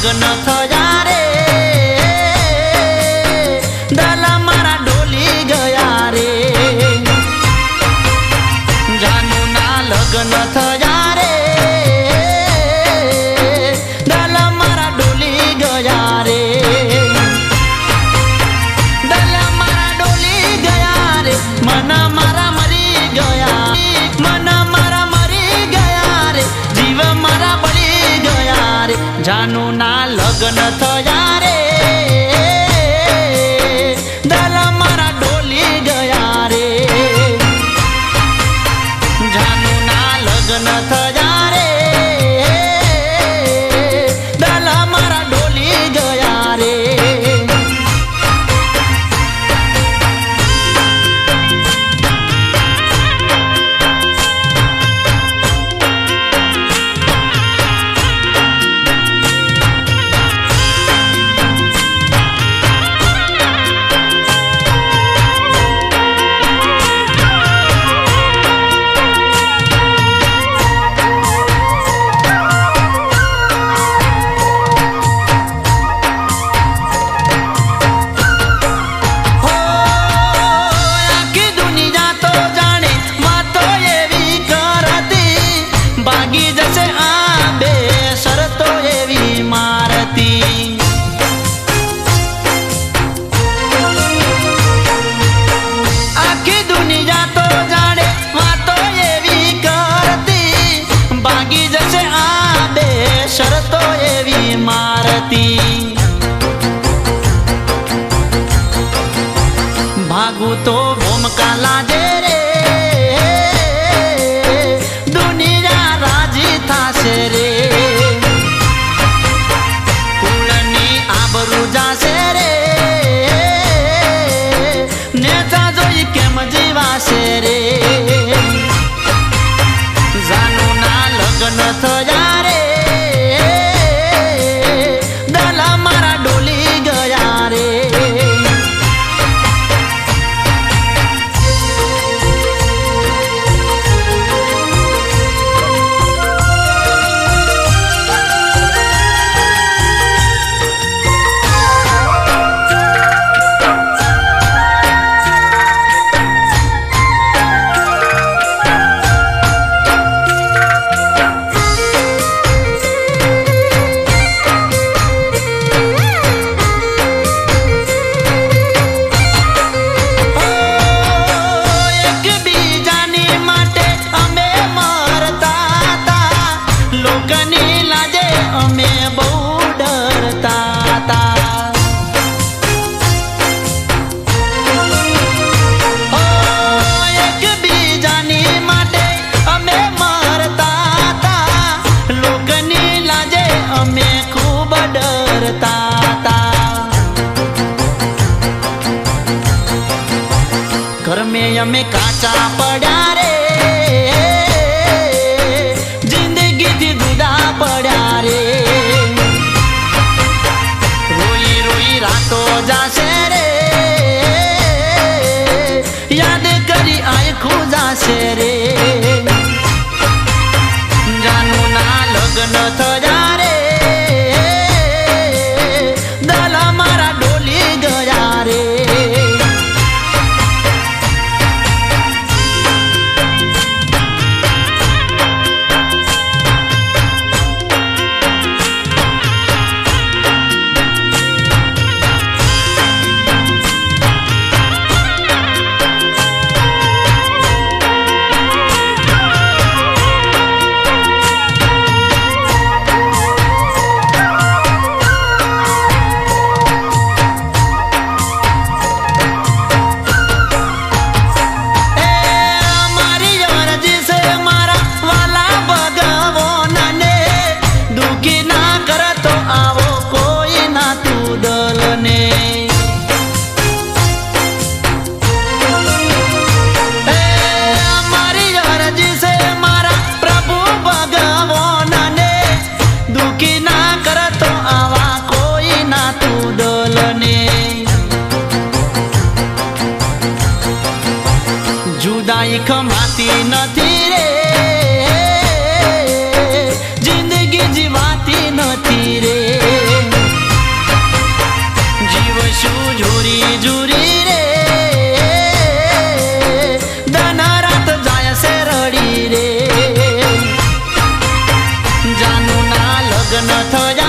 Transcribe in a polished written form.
લગ્ન થયા રે દલા મારા ડોલી ગયા રે જાનુના લગ્ન થયા રે દલા મારા ડોલી ગયા રે દલા મારા ડોલી ગયા રે મના મારા મરી ગયા મના મારા મરી ગયા રે જીવ મારા બળી ગયા રે જાનુના લગ્ન થયા રે દલા મારા ડોલી ગયા રે જાનુના લગ્ન થયા રે દલા મારા ડોલી ગયા રે ભાગી જશે આ બે શરતો એવી મારતી આખી દુનિયા તો જાણે વાતો એવી કરતી ભાગી જશે આ બે શરતો એવી મારતી ભાગું તો ભૂમકા લાજે રે રે કુળની આબરૂ જાશે રે નેતા જોઈ કેમ જીવાશે રે જાનુના લગ્ન થયા રે દલા મારા ડોલી ગયા રે અમે બહુ ડરતા તા એકબીજાની માટે અમે મરતા તા લોકની લાજે અમે ખૂબ ડરતા તા ઘર મેં અમે કાચા પડ્યા રે જિંદગીથી જુદા પડ્યા રે રોઈ રોઈ રાતો જાશે રે યાદ કરી આંખું જાશે રે જાનુના લગ્ન થયા રે દલા મારા ડોલી ગયા રે ન થયા